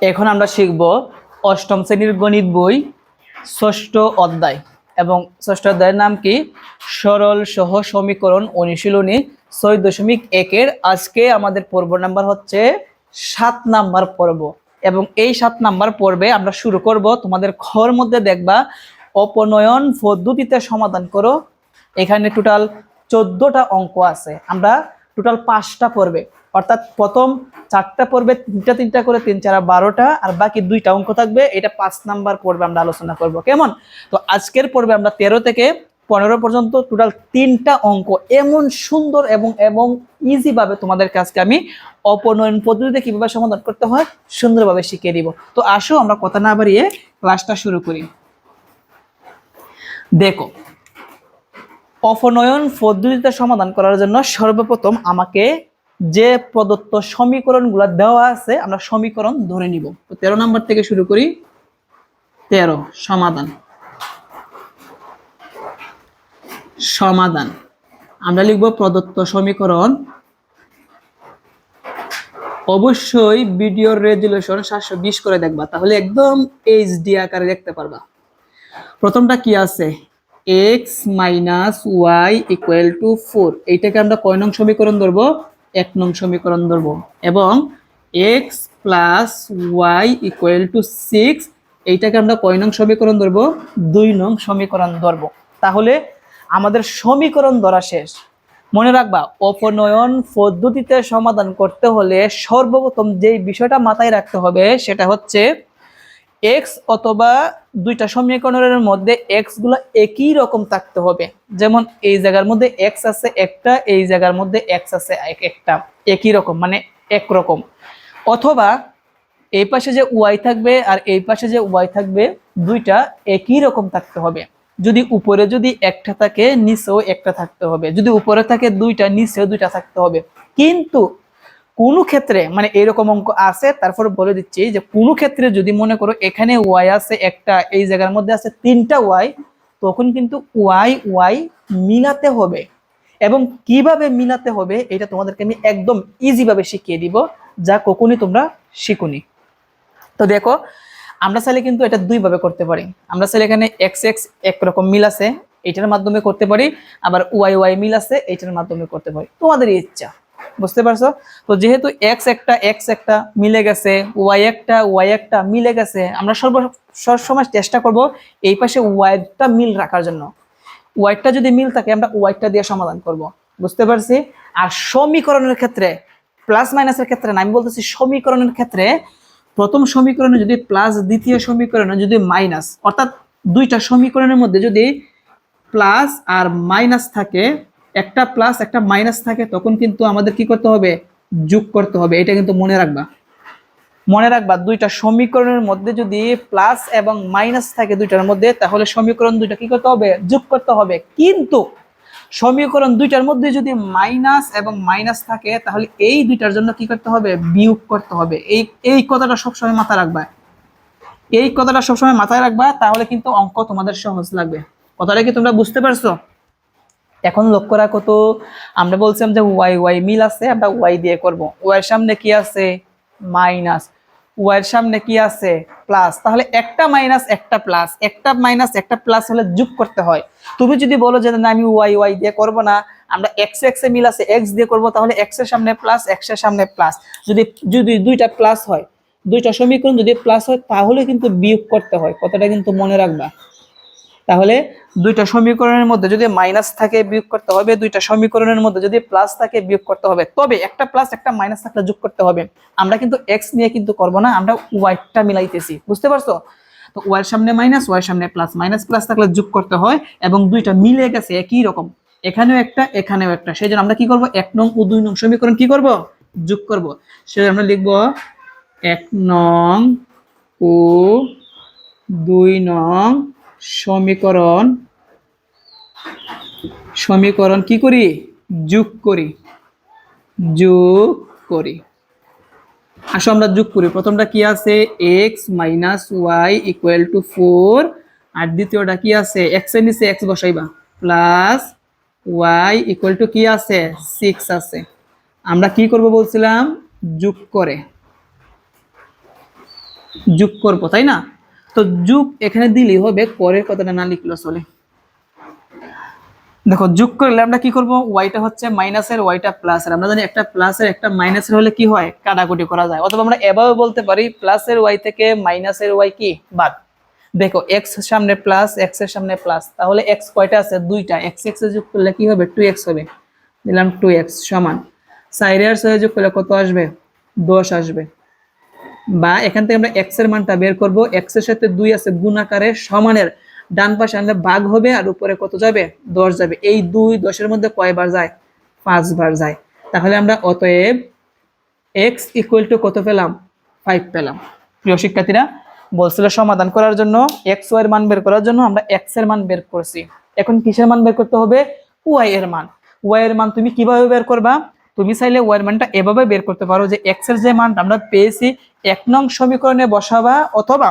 এখন আমরা শিখব অষ্টম শ্রেণীর গণিত বই ষষ্ঠ অধ্যায়, এবং ষষ্ঠ অধ্যায়ের নাম কি? সরল সহ সমীকরণ অনুশীলনী 6.1-এর আজকে আমাদের পর্ব নাম্বার হচ্ছে 7 নাম্বার পর্ব। এবং এই 7 নাম্বার পর্বে আমরা শুরু করব। তোমাদের ঘর মধ্যে দেখবা অপনয়ন পদ্ধতিতে সমাধান করো। এখানে টোটাল 14টা অঙ্ক আছে। আমরা টোটাল 5টা পর্বে, অর্থাৎ প্রথম 4টা পর্বে 3টা করে 3 4 12টা, আর বাকি 2টা অঙ্ক থাকবে। এটা 5 নাম্বার পর্বে আমরা আলোচনা করব। কেমন? তো আজকের পর্বে আমরা 13 থেকে 15 পর্যন্ত টোটাল 3টা অঙ্ক এমন সুন্দর এবং ইজি ভাবে তোমাদের কাছে আমি অপনয়ন পদ্ধতিতে কিভাবে সমাধান করতে হয় সুন্দরভাবে শিখিয়ে দিব। তো আসো আমরা কথা না বাড়িয়ে ক্লাসটা শুরু করি। দেখো, অপনয়ন পদ্ধতিতে সমাধান করার জন্য সর্বপ্রথম আমাকে যে প্রদত্ত সমীকরণগুলো দেওয়া আছে আমরা সমীকরণ ধরে নিব। তো 13 নম্বর থেকে শুরু করি। 13 সমাধান। সমাধান আমরা লিখব প্রদত্ত সমীকরণ। অবশ্যই ভিডিওর রেজুলেশন 720 করে দেখবা, তাহলে একদম এইচডি আকারে দেখতে পারবা। প্রথমটা কি আছে? x - y = 4। এইটাকে আমরা কয় নং সমীকরণ ধরবো? 1 নং সমীকরণ ধরবো। এবং x + y = 6, এইটাকে আমরা কয় নং সমীকরণ ধরবো? 2 নং সমীকরণ ধরবো। তাহলে আমাদের সমীকরণ ধরা শেষ। মনে রাখবা, অপনয়ন পদ্ধতিতে সমাধান করতে হলে সর্বপ্রথম যেই বিষয়টা মাথায় রাখতে হবে সেটা হচ্ছে এক্স অথবা 2টা সমীকরণের মধ্যে এক্স গুলো একই রকম থাকতে হবে। যেমন এই জায়গার মধ্যে এক্স আছে একটা, এই জায়গার মধ্যে এক্স আছে একটা, একই রকম মানে একরকম। অথবা এই পাশে যে ওয়াই থাকবে আর এই পাশে যে ওয়াই থাকবে, 2টা একই রকম থাকতে হবে। যদি উপরে যদি একটা থাকে নিচেও একটা থাকতে হবে, যদি উপরে থাকে 2টা নিচেও 2টা থাকতে হবে। কিন্তু কোনো ক্ষেত্রে মানে এরকম অঙ্ক আছে, তারপর বলে দিচ্ছি যে কোনো ক্ষেত্রে যদি মনে করো এখানে ওয়াই আছে একটা, এই জায়গার মধ্যে আছে 3টা ওয়াই, তখন কিন্তু ওয়াই ওয়াই মিলাতে হবে। এবং কিভাবে মিলাতে হবে এটা তোমাদেরকে আমি একদম ইজি ভাবে শিখিয়ে দিব, যা কখনই তোমরা শিখুনি। তো দেখো, আমরা চাইলে কিন্তু এটা 2 ভাবে করতে পারি। আমরা চাইলে এখানে এক্স এক্স একরকম মিল আছে, এটার মাধ্যমে করতে পারি, আবার ওয়াই ওয়াই মিল আছে এটার মাধ্যমে করতে পারি, তোমাদের ইচ্ছা। বুঝতে পারছো? তো যেহেতু এক্স একটা মিলে গেছে, ওয়াই একটা মিলে গেছে, আমরা সবসময় চেষ্টা করব এই পাশে ওয়াইটা মিল রাখার জন্য। ওয়াইটা যদি মিল থাকে আমরা ওয়াইটা দিয়ে সমাধান করব। বুঝতে পারছি? আর সমীকরণের ক্ষেত্রে প্লাস মাইনাসের ক্ষেত্রে না, আমি বলতেছি সমীকরণের ক্ষেত্রে প্রথম সমীকরণে যদি প্লাস, দ্বিতীয় সমীকরণে যদি মাইনাস, অর্থাৎ 2টা সমীকরণের মধ্যে যদি প্লাস আর মাইনাস থাকে, একটা প্লাস একটা মাইনাস থাকে, তখন কিন্তু আমাদের কি করতে হবে? যোগ করতে হবে। এটা কিন্তু মনে রাখবা। মনে রাখবা, 2টা সমীকরণের মধ্যে যদি প্লাস এবং মাইনাস থাকে 2টার মধ্যে, তাহলে সমীকরণ 2টা কি করতে হবে? যোগ করতে হবে। কিন্তু সমীকরণ 2টার মধ্যে যদি মাইনাস এবং মাইনাস থাকে, তাহলে এই 2টার জন্য কি করতে হবে? বিয়োগ করতে হবে। এই কথাটা সবসময় মাথায় রাখবা। এই কথাটা সবসময় মাথায় রাখবা, তাহলে কিন্তু অঙ্ক তোমাদের সহজ লাগবে। কথাটা কি তোমরা বুঝতে পারছো? এখন লক্ষ্য রাখো তো, আমরা বলছিলাম যে ওয়াই ওয়াই মিল আছে, আমরা ওয়াই দিয়ে করব। ওয়াই এর সামনে কি আছে? মাইনাস। ওয়াই এর সামনে কি আছে? প্লাস। তাহলে একটা মাইনাস একটা প্লাস, একটা মাইনাস একটা প্লাস হলে যোগ করতে হয়। তুমি যদি বলো যে না আমি ওয়াই ওয়াই দিয়ে করব না, আমরা এক্স এক্স এ মিল আছে এক্স দিয়ে করব, তাহলে এক্স এর সামনে প্লাস, এক্স এর সামনে প্লাস। যদি যদি 2টা প্লাস হয়, 2টা সমীকরণ যদি প্লাস হয়, তাহলে কিন্তু বিয়োগ করতে হয়। কথাটা কিন্তু মনে রাখবা। তাহলে 2টা সমীকরণের মধ্যে যদি মাইনাস থাকে বিয়োগ করতে হবে, 2টা সমীকরণের মধ্যে যদি প্লাস থাকে বিয়োগ করতে হবে। তবে একটা প্লাস একটা মাইনাস থাকলে যোগ করতে হবে। আমরা কিন্তু এক্স নিয়ে কিন্তু করব না, আমরা ওয়াইটা মিলাইতেছি। বুঝতে পারছো? তো ওয়াই এর সামনে মাইনাস, ওয়াই এর সামনে প্লাস, মাইনাস প্লাস থাকলে যোগ করতে হয়, এবং 2টা মিলে গেছে একই রকম, এখানেও একটা এখানেও একটা। সেই জন্য আমরা কি করব? 1 নং ও 2 নং সমীকরণ কি করব? যোগ করব। সেই আমরা লিখব 1 নং ও 2 নং সমীকরণ কি করি? যোগ করি। আসো আমরা যোগ করি। প্রথমটা কি আছে? x - y = 4, আর দ্বিতীয়টা কি আছে? x এর নিচে x বসাইবা, প্লাস y = কি আছে? 6 আছে। আমরা কি করব বলছিলাম? যোগ করে। যোগ করবো, তাই না? তো যোগ এখানে দিলেই হবে, পরের কথাটা না লিখলেও চলে। দেখো যোগ করলে আমরা কি করব, ওয়াইটা হচ্ছে মাইনাসের, ওয়াইটা প্লাসের। আমরা জানি একটা প্লাসের একটা মাইনাসের হলে কি হয়, কাটাকুটি করা যায়। অথবা আমরা এভাবে বলতে পারি প্লাসের ওয়াই থেকে মাইনাসের ওয়াই কি বাদ। দেখো এক্স সামনে প্লাস, এক্স এর সামনে প্লাস, তাহলে এক্স কয়টা আছে, দুইটা। এক্স এক্স যোগ করলে কি হবে, 2x হবে। দিলাম 2x সমান 4 আর 6 যোগ করলে কত আসবে, 10 আসবে। বা এখান থেকে আমরা এক্স এর মানটা বের করব, এক্স এর সাথে 2 আছে গুণ আকারে, সমানের ডান পাশে আনলে ভাগ হবে, আর উপরে কত যাবে, 10 যাবে। এই 2 10 এর মধ্যে কয়বার যায়, 5 বার যায়। তাহলে আমরা অতএব এক্স ইকুয়াল টু কত পেলাম, 5 পেলাম। প্রিয় শিক্ষার্থীরা, বলছিল সমাধান করার জন্য এক্স ওয়াই এর মান বের করার জন্য আমরা এক্স এর মান বের করছি। এখন কিসের মান বের করতে হবে, ওয়াই এর মান। ওয়াই এর মান তুমি কিভাবে বের করবা, তুমি চাইলে ওয়াই এর মানটা এভাবে বের করতে পারো যে এক্স এর যে মানটা আমরা পেয়েছি 1 নং সমীকরণে বসাবা, অথবা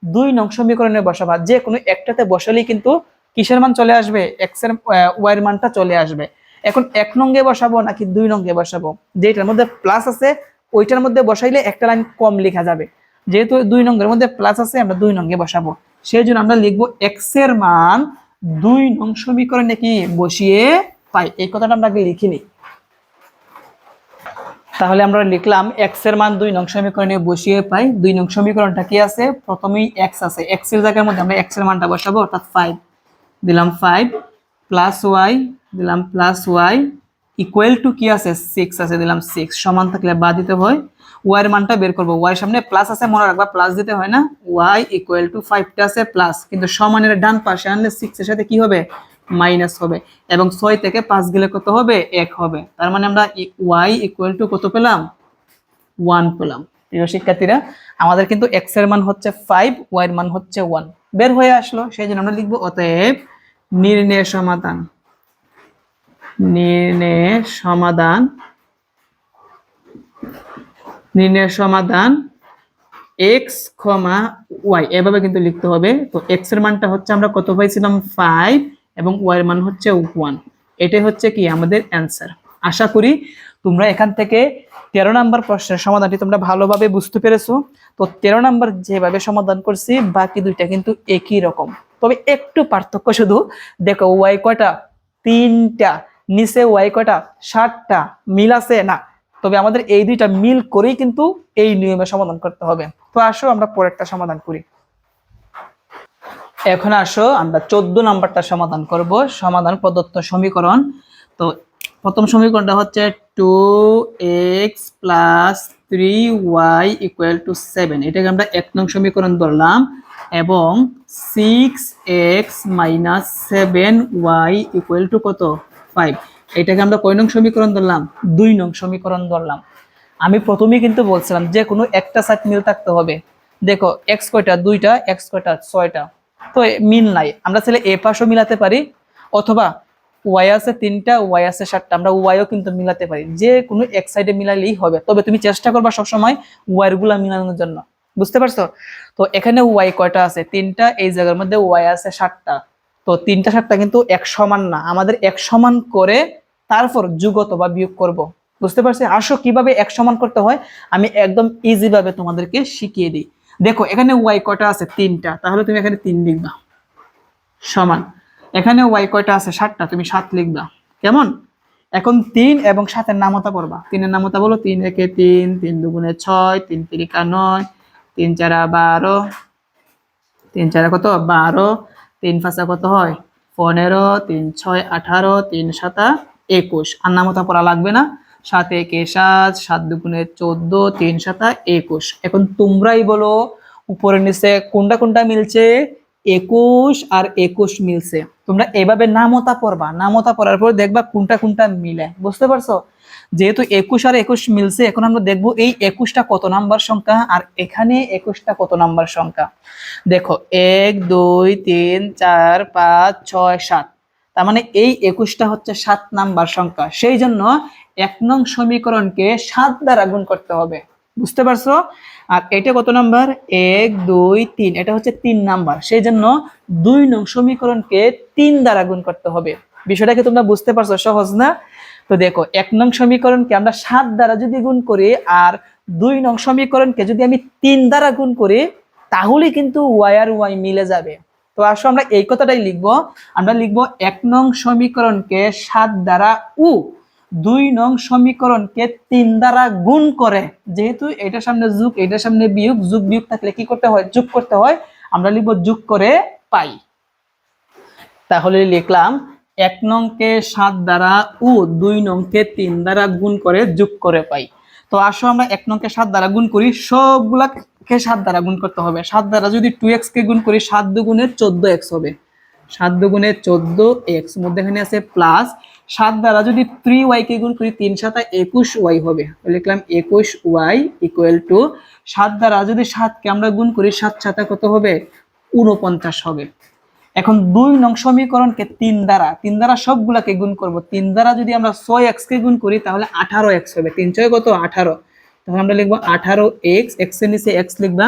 2 নং সমীকরণে বসাবা। যে কোনো একটাতে বসালেই কিন্তু কিসের মান চলে আসবে, এক্স এর ওয়াই এর মানটা চলে আসবে। এখন 1 নঙ্গে বসাবো নাকি 2 নঙ্গে বসাবো, যেটার মধ্যে প্লাস আছে ওইটার মধ্যে বসাইলে একটা লাইন কম লেখা যাবে। যেহেতু 2 নঙ্গের মধ্যে প্লাস আছে, আমরা 2 নঙ্গে বসাবো। সেই জন্য আমরা লিখবো এক্স এর মান 2 নং সমীকরণে কি বসিয়ে পাই। এই কথাটা আমরা আগে লিখে নিই। তাহলে আমরা লিখলাম এক্স এর মান 2 নং সমীকরণে বসিয়ে পাই। 2 নং সমীকরণটা কি আছে, প্রথমেই এক্স আছে, এক্স এর জায়গার মধ্যে আমরা এক্স এর মানটা বসাবো, অর্থাৎ 5 দিলাম 5 প্লাস ওয়াই দিলাম প্লাস ওয়াই ইকুয়াল টু কি আছে, 6 আছে, দিলাম 6। সমান থাকলে বাদ দিতে হয়, ওয়াই এর মানটা বের করব। ওয়াই সামনে প্লাস আছে, মনে রাখবা প্লাস দিতে হয় না। ওয়াই ইকুয়াল টু 5 টা আছে প্লাস, কিন্তু সমানের ডান পাশে আনলে 6 এর সাথে কি হবে, মাইনাস হবে। এবং 6 থেকে 5 গেলে কত হবে, 1 হবে। তার মানে আমরা ওয়াই ইকুয়াল টু কত পেলাম, 1 পেলাম। প্রিয় শিক্ষার্থীরা, আমাদের কিন্তু এক্স এর মান হচ্ছে 5, ওয়াই এর মান হচ্ছে 1 বের হয়ে আসলো। সেই জন্য আমরা লিখবো অতএব নির্ণয় সমাধান, নির্ণয় সমাধান, নির্ণয় সমাধান এক্স কমা ওয়াই, এভাবে কিন্তু লিখতে হবে। তো এক্স এর মানটা হচ্ছে আমরা কত পাইছিলাম, 5, এবং ওয়াই এর মান হচ্ছে 1। এটাই হচ্ছে কি আমাদের অ্যান্সার। আশা করি তোমরা এখান থেকে 13 নম্বর প্রশ্নের সমাধানটি তোমরা ভালোভাবে বুঝতে পেরেছো। তো 13 নম্বর যেভাবে সমাধান করছি, বাকি দুইটা কিন্তু একই রকম, তবে একটু পার্থক্য শুধু। দেখো ওয়াই কয়টা, 3টা, নিচে ওয়াই কয়টা, 7টা, মিল আছে না। তবে আমাদের এই দুইটা মিল করেই কিন্তু এই নিয়মে সমাধান করতে হবে। তো আসো আমরা পরেরটা সমাধান করি। এখন আসো আমরা 14 নাম্বারটা সমাধান করব। সমাধান প্রদত্ত সমীকরণ। তো প্রথম সমীকরণটা হচ্ছে 2x + 3y = 7। এটাকে আমরা 1 নং সমীকরণ ধরলাম। এবং 6x - 7y = কত, 5। এটাকে আমরা কয় নং সমীকরণ ধরলাম, 2 নং সমীকরণ ধরলাম। আমি প্রথমেই কিন্তু বলছিলাম যে কোনো একটা সাইড মিল থাকতে হবে। দেখো x কয়টা, 2টা, x কয়টা, 6টা। তো মিল নাই, আমরা চাইলে এ পাশও মিলাতে পারি, অথবা ওয়াই আছে 3টা, ওয়াই আছে 7টা, আমরা ওয়াইও কিন্তু মিলাতে পারি। যে কোনো এক সাইডে মিলালেই হবে, তবে তুমি চেষ্টা করবা সবসময় ওয়াইয়ের গুলা মিলানোর জন্য। বুঝতে পারছো? তো এখানে ওয়াই কয়টা আছে, 3টা, এই জায়গার মধ্যে ওয়াই আছে 7টা। তো 3টা 7টা কিন্তু এক সমান না, আমাদের এক সমান করে তারপর যোগ অথবা বিয়োগ করব। বুঝতে পারছি? আসো কিভাবে এক সমান করতে হয় আমি একদম ইজি ভাবে তোমাদেরকে শিখিয়ে দিই। দেখো এখানে ওয়াই কয়টা আছে, 3টা, তাহলে তুমি এখানে 3 লিখবা, সমান এখানে ওয়াই কয়টা আছে, 7টা, তুমি 7 লিখবা। কেমন? এখন 3 এবং 7 এর নামতা করবা। 3 এর নামতা বলো, 3 একে 3, 3 দুগুণে 6, 3 তিরিকা 9, 3 চারা 12, 3 চারা কত 12, 3 পাঁচা কত হয় 15, 3 6 18, 3 7 21। আর নামতা পড়া লাগবে না। 7 একে 7, 7 দুগুণে 14, 3 7 21। এখন তোমরাই বলো উপরে নিচে কোনটা কোনটা মিলছে, 21 আর 21 মিলছে। তোমরা এভাবে নামতা পড়বা, নামতা পড়ার পর দেখবা কোনটা কোনটা মিলে। বুঝতে পারছো? যেহেতু 21 আর 21 মিলছে, এখন আমরা দেখবো এই 21টা কত নাম্বার সংখ্যা আর এখানে 21টা কত নাম্বার সংখ্যা। দেখো 1 2 3 4 5 6 7, তার মানে এই 21টা হচ্ছে 7 নাম্বার সংখ্যা। সেই জন্য 1 নং সমীকরণকে 7 দ্বারা গুণ করতে হবে। বুঝতে পারছো? আর এটা কত নাম্বার, 1 2 3, এটা হচ্ছে 3 নাম্বার। সেই জন্য 2 নং সমীকরণকে 3 দ্বারা গুণ করতে হবে। বিষয়টাকে তোমরা বুঝতে পারছো? সহজ না? তো দেখো 1 নং সমীকরণকে আমরা 7 দ্বারা যদি গুণ করি আর 2 নং সমীকরণকে যদি আমি 3 দ্বারা গুণ করি তাহলে কিন্তু y আর y মিলে যাবে। তো আসো আমরা এই কথাটাই লিখব। আমরা লিখব 1 নং সমীকরণকে 7 দ্বারা ও 2 নং সমীকরণকে 3 দ্বারা গুণ করে, যেহেতু এটার সামনে যোগ এটার সামনে বিয়োগ, যোগ বিয়োগ থাকলে কি করতে হয়, যোগ করতে হয়, আমরা লিখব যোগ করে পাই। তাহলে লিখলাম 1 নংকে 7 দ্বারা ও 2 নংকে 3 দ্বারা গুণ করে যোগ করে পাই। তো আসো আমরা 1 নংকে 7 দ্বারা গুণ করি, সবগুলাকে 7 দ্বারা গুণ করতে হবে। 7 দ্বারা যদি 2x কে গুণ করি 7 দুগুণে 14x হবে, 7 দুগুণে 14x, মধ্যখানে আছে প্লাস। 7 দ্বারা যদি 3y কে গুণ করি 3 7 21y হবে, লিখলাম 21y ইকুয়াল টু 7 দ্বারা যদি 7 কে আমরা গুণ করি 7 7 কত হবে, 49 হবে। এখন 2 নং সমীকরণকে 3 দ্বারা সবগুলাকে গুণ করব। 3 দ্বারা যদি আমরা 6x কে গুণ করি তাহলে 18x হবে, 3 6 কত 18, তাহলে আমরা লিখব 18x, x এর নিচে x লিখবা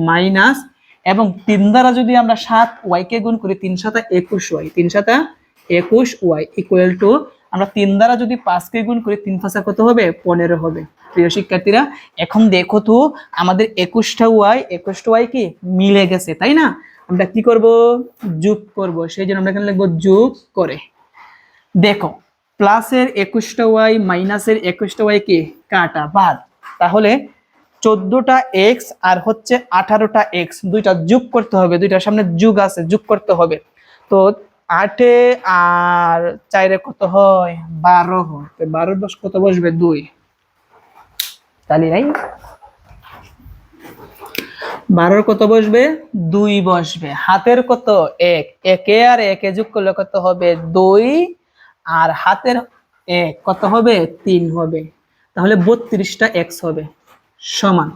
মাইনাস, এবং 3 দ্বারা যদি আমরা 7y কে গুণ করি 3 7 21y, 3 7 21y ইকুয়াল টু আমরা 3 দ্বারা যদি 5 কে গুণ করি 3 5 কত হবে, 15 হবে। প্রিয় শিক্ষার্থীরা, এখন দেখো তো আমাদের 21টা y কি মিলে গেছে, তাই না? আমরা কি করব, যোগ করব, সেই জন্য আমরা এখানে লিখব যোগ করে। দেখো প্লাসের 21টা y মাইনাসের 21টা y কি কাটা বাদ, তাহলে 14টা x আর হচ্ছে 18টা x দুইটা যোগ করতে হবে, দুইটার সামনে যোগ আছে, যোগ করতে হবে। তো 8 আর 4 কত হয়, 12 হয়, 12 10 কত বসবে, 2, তাহলে নাই 12 কত বসবে, 2 বসবে। হাতের কত 1, 1 আর 1 যোগ করলে কত হবে, 2, আর হাতের 1 কত হবে, 3 হবে। তাহলে 32টা x হবে সমান,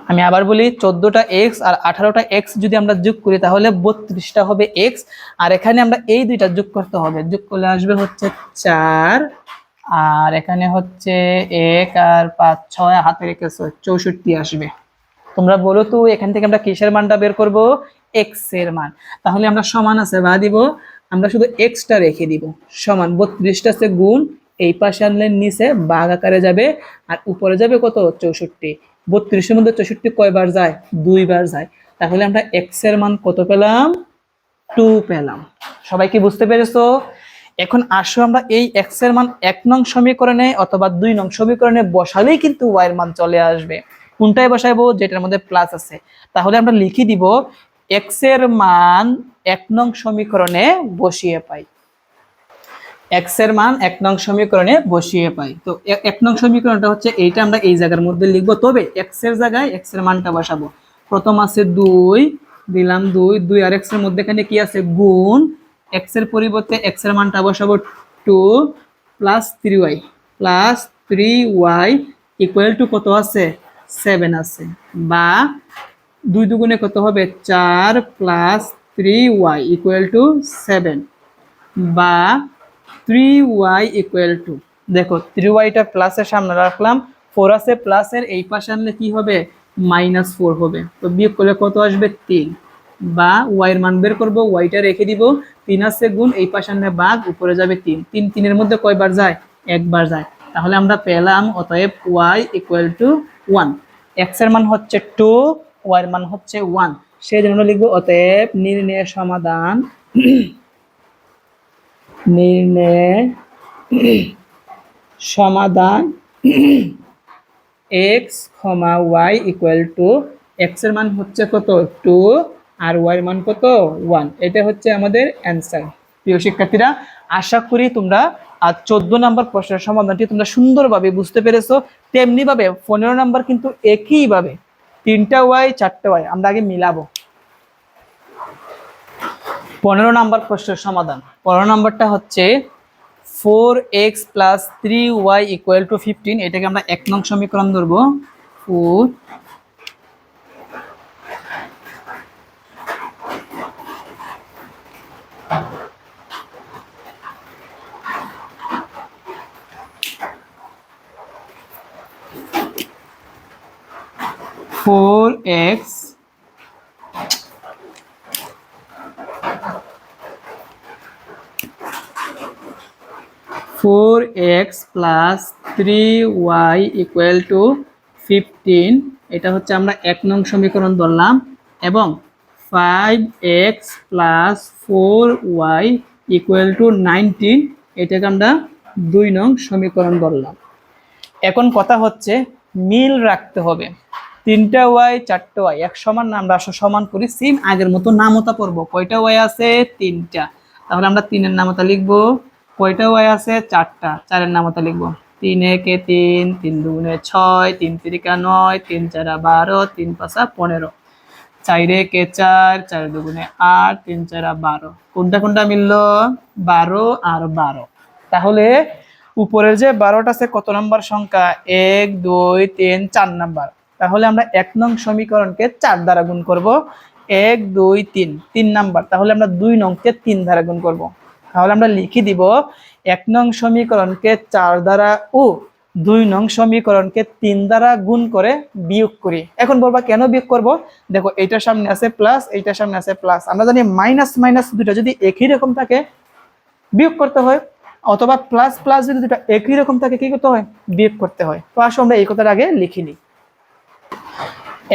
আমি আবার বলি 14টা x আর 18টা x যদি আমরা যোগ করি তাহলে 32টা হবে x, আর এখানে আমরা এই দুইটা যোগ করতে হবে, যোগ করলে আসবে হচ্ছে 4, আর এখানে হচ্ছে 1 আর 5 6, হাতের 1 64 আসবে। তোমরা বলো তো এখান থেকে আমরা কিসের মানটা বের করব, x এর মান। তাহলে আমরা সমান আছে বা দিব, আমরা শুধু x টা রেখে দিব, সমান 32টা আছে গুণ, এই পাশে আনলে নিচে ভাগ আকারে যাবে, আর উপরে যাবে কত, 64। 32 এর মধ্যে 64 কয়বার যায়, 2 বার যায়। তাহলে আমরা x এর মান কত পেলাম, 2 পেলাম। সবাই কি বুঝতে পেরেছো? এখন আসো আমরা এই x এর মান 1 নং সমীকরণে অথবা 2 নং সমীকরণে বসালেই কিন্তু y এর মান চলে আসবে। কোনটায় বসাবো, যেটার মধ্যে প্লাস আছে। তাহলে আমরা লিখে দিব x এর মান 1 নং সমীকরণে বসিয়ে পাই, x এর মান 1 নং সমীকরণে বসিয়ে পাই। তো 1 নং সমীকরণটা হচ্ছে এইটা, আমরা এই জায়গার মধ্যে লিখব, তবে x এর জায়গায় x এর মানটা বসাবো। প্রথম আছে 2, দিলাম 2, 2 আর x এর মধ্যে এখানে কি আছে, গুণ, x এর পরিবর্তে x এর মানটা বসাবো 2 প্লাস 3y ইকুয়াল টু কত আছে, 7 আছে, বা 2 দুগুণে কত হবে, 4 প্লাস 3y ইকুয়াল টু 7, বা 3y ইকুয়াল টু, দেখো 3yটা প্লাসের সামনে রাখলাম, 4 আছে প্লাসের এই পাশে আনলে কি হবে, -4 হবে। তো বিয়োগ করলে কত আসবে, 3, বা y এর মান বের করব, yটা রেখে দিব, 3 আছে গুণ, এই পাশে আনলে ভাগ, উপরে যাবে 3, 3 3 এর মধ্যে কয়বার যায়, একবার যায়। তাহলে আমরা পেলাম অতএব y ইকুয়াল টু 1, x এর মান হচ্ছে 2, y এর মান হচ্ছে 1, সেই জন্য লিখব অতএব নির্ণয়ের সমাধান, নির্ণয় সমাধান x, y equal to, x এর মান হচ্ছে কত, 2, আর y এর মান কত, 1। এটা হচ্ছে আমাদের অ্যান্সার। প্রিয় শিক্ষার্থীরা, আশা করি তোমরা 14 নম্বর প্রশ্নের সমাধানটি তোমরা সুন্দরভাবে বুঝতে পেরেছো। তেমনি ভাবে 15 নম্বর কিন্তু একই ভাবে 3টা y 4টা y আমরা আগে মিলাবো। 15 নম্বর প্রশ্নের সমাধান, 15 নম্বরটা হচ্ছে 4x plus 3y equal to 15, এটাকে আমরা 1 নং সমীকরণ ধরবো। 4x plus 3y equal to 15 এটা হচ্ছে আমরা 1 নং সমীকরণ ধরলাম, এবং 5x plus 4y equal to 19 এটাকে আমরা 2 নং সমীকরণ ধরলাম। এখন কথা হচ্ছে মিল রাখতে হবে, 3টা ওয়াই 4টা ওয়াই এক সমান না, আমরা সমান করি সেম আগের মতো নামতা পড়বো। কয়টা ওয়াই আছে? 3টা, তাহলে আমরা 3-এর নামতা লিখবো। কয়টা ওয়াই আছে? 4টা, 4-এর নামতা লিখবো। 3 একে 3, 3 দুগুণে 6, 3 তিরিকা 9, 3 চারা 12, 3 পাঁচা 15, 4 একে 4, 4 দুগুণে 8, 3 চারা 12। কোনটা কোনটা মিললো? 12 আর 12। তাহলে উপরের যে 12টা আছে কত নাম্বার সংখ্যা? 1 2 3 4 নাম্বার। তাহলে আমরা 1 নং সমীকরণকে 4 দ্বারা গুণ করব। 1 2 3 3 নাম্বার। তাহলে আমরা 2 নংকে 3 দ্বারা গুণ করব। তাহলে আমরা লিখে দিব 1 নং সমীকরণকে 4 দ্বারা ও 2 নং সমীকরণকে 3 দ্বারা গুণ করে বিয়োগ করি। এখন বলবা কেন বিয়োগ করব? দেখো এইটার সামনে আছে প্লাস, এইটার সামনে আছে প্লাস। আমরা জানি মাইনাস মাইনাস দুটো যদি একই রকম থাকে বিয়োগ করতে হয়, অথবা প্লাস প্লাস যদি দুটো একই রকম থাকে কি করতে হয়? বিয়োগ করতে হয়। তো আসো আমরা এই কথার আগে লিখে নিই।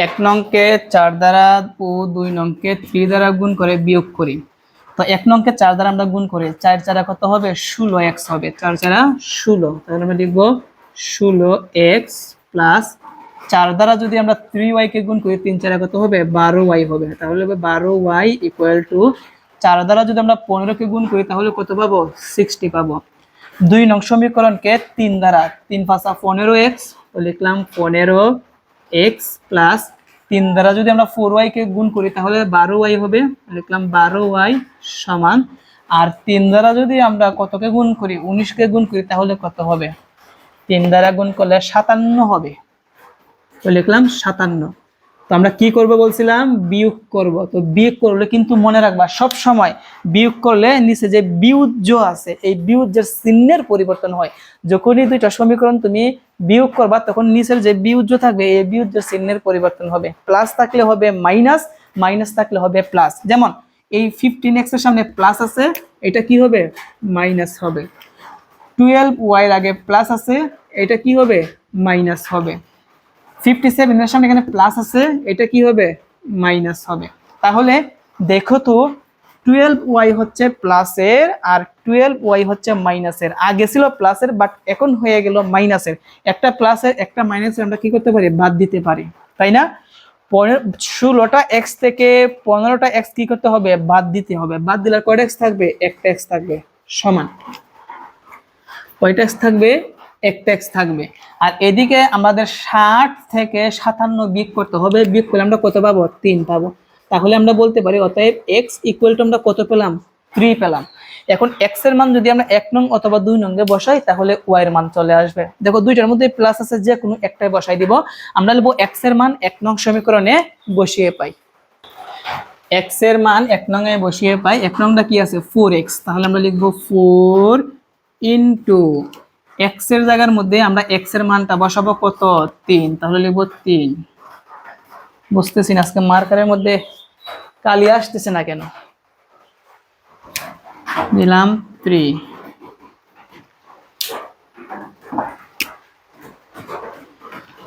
1 নংকে 4 দ্বারা ও 2 নংকে 3 দ্বারা গুণ করে বিয়োগ করি। তো 1 নংকে 4 দ্বারা আমরা গুণ করি, 4 চারা কত হবে? 16x হবে। 4 চারা 16, তাহলে আমরা লিখব 16x প্লাস 4 দ্বারা যদি আমরা 3y কে গুণ করি, 3 চারা কত হবে? 12y হবে। তাহলে হবে 12y ইকুয়াল টু 4 দ্বারা যদি আমরা 15 কে গুণ করি তাহলে কত পাবো? 60 পাবো। 2 নং সমীকরণকে 3 দ্বারা, 3 পাঁচা 15x, তো লিখলাম 15x প্লাস 3 দ্বারা যদি আমরা 4y কে গুণ করি তাহলে 12y হবে, লিখলাম 12y সমান। আর 3 দ্বারা যদি আমরা কতকে গুণ করি? 19 কে গুণ করি তাহলে কত হবে? 3 দ্বারা গুণ করলে 57 হবে, তো লিখলাম 57। তো আমরা কি করব বলছিলাম? বিয়োগ করব। তো বিয়োগ করলে কিন্তু মনে রাখবা সব সময় বিয়োগ করলে নিচে যে বিয়োজ্য আছে এই বিয়োজ্যের চিহ্নের পরিবর্তন হয়। যখনই দুইটা সমীকরণ তুমি বিয়োগ করবা তখন নিচের যে বিয়োজ্য থাকবে এই বিয়োজ্যের চিহ্নের পরিবর্তন হবে। প্লাস থাকলে হবে মাইনাস, মাইনাস থাকলে হবে প্লাস। যেমন এই 15x এর সামনে প্লাস আছে, এটা কি হবে? মাইনাস হবে। 12y এর আগে প্লাস আছে, এটা কি হবে? মাইনাস হবে। 57 এর সামনে এখানে প্লাস আছে, এটা কি হবে? মাইনাস হবে। তাহলে দেখো তো 12y হচ্ছে প্লাসের আর 12y হচ্ছে মাইনাসের। আগে ছিল প্লাসের বাট এখন হয়ে গেল মাইনাসের। একটা প্লাসের একটা মাইনাসের আমরা কি করতে পারি? বাদ দিতে পারি, তাই না? 16টা x থেকে 15টা x কি করতে হবে? বাদ দিতে হবে। বাদ দিলে কয়টা x থাকবে? একটা x থাকবে, সমান কয়টা x থাকবে? একটা x থাকবে। আর এদিকে আমাদের 60 থেকে 57 বিয়োগ করতে হবে। বিয়োগ করলে আমরা কত পাবো? 3 পাবো। তাহলে আমরা বলতে পারি অতএব x ইকুয়াল টু আমরা কত পেলাম? 3 পেলাম। এখন x এর মান যদি আমরা 1 নং অথবা 2 নং এ বসাই তাহলে y এর মান চলে আসবে। দেখো দুইটার মধ্যে প্লাস আছে, যে কোনো একটাই বসাই দিব। আমরা লিখব x এর মান 1 নং সমীকরণে বসিয়ে পাই। x এর মান 1 নং এ বসিয়ে পাই। 1 নংটা কি আছে? 4x। তাহলে আমরা লিখব 4 ইনটু x এর জায়গার মধ্যে আমরা x এর মানটা বসাবো কত? 3। তাহলে লিখব 3। বুঝতেছি না আজকে মার্কারের মধ্যে কালি আসতেছে না কেন। দিলাম 3।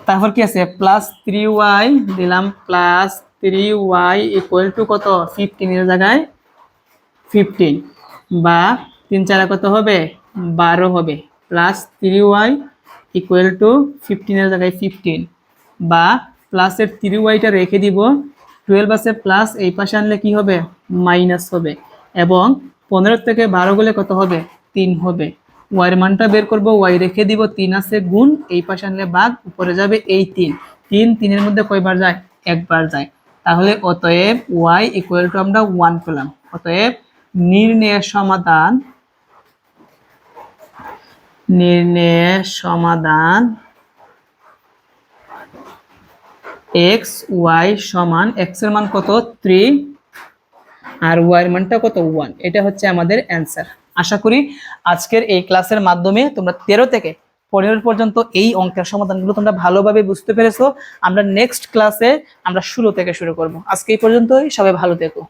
তারপর কি আছে? প্লাস 3y দিলাম, প্লাস 3y ইকুয়াল টু কত? 15 এর জায়গায় 15, বা 3 চারা কত হবে? 12 হবে। প্লাস 3y ইকুয়াল টু 15 এর জায়গায় 15, বা প্লাসের 3yটা রেখে দিব। 12 আছে প্লাস, এই পাশে আনলে কি হবে? মাইনাস হবে। এবং 15 থেকে 12 গেলে কত হবে? 3 হবে। y এর মানটা বের করব, y রেখে দিব, 3 আছে গুণ, এই পাশে আনলে ভাগ, উপরে যাবে এই 3। 3 এর মধ্যে কয়বার যায়? একবার যায়। তাহলে অতএব y ইকুয়াল টু আমরা 1 পেলাম। অতএব নির্ণয়ের সমাধান x y সমান, x এর মান কত? 3 আর y এর মানটা কত? 1। এটা হচ্ছে আমাদের অ্যান্সার। আশা করি আজকের এই ক্লাসের মাধ্যমে তোমরা 13 থেকে 15 পর্যন্ত এই অঙ্কের সমাধানগুলো তোমরা ভালোভাবে বুঝতে পেরেছো। আমরা নেক্সট ক্লাসে আমরা 16 থেকে শুরু করব। আজকে এই পর্যন্তই, সবাই ভালো থেকো।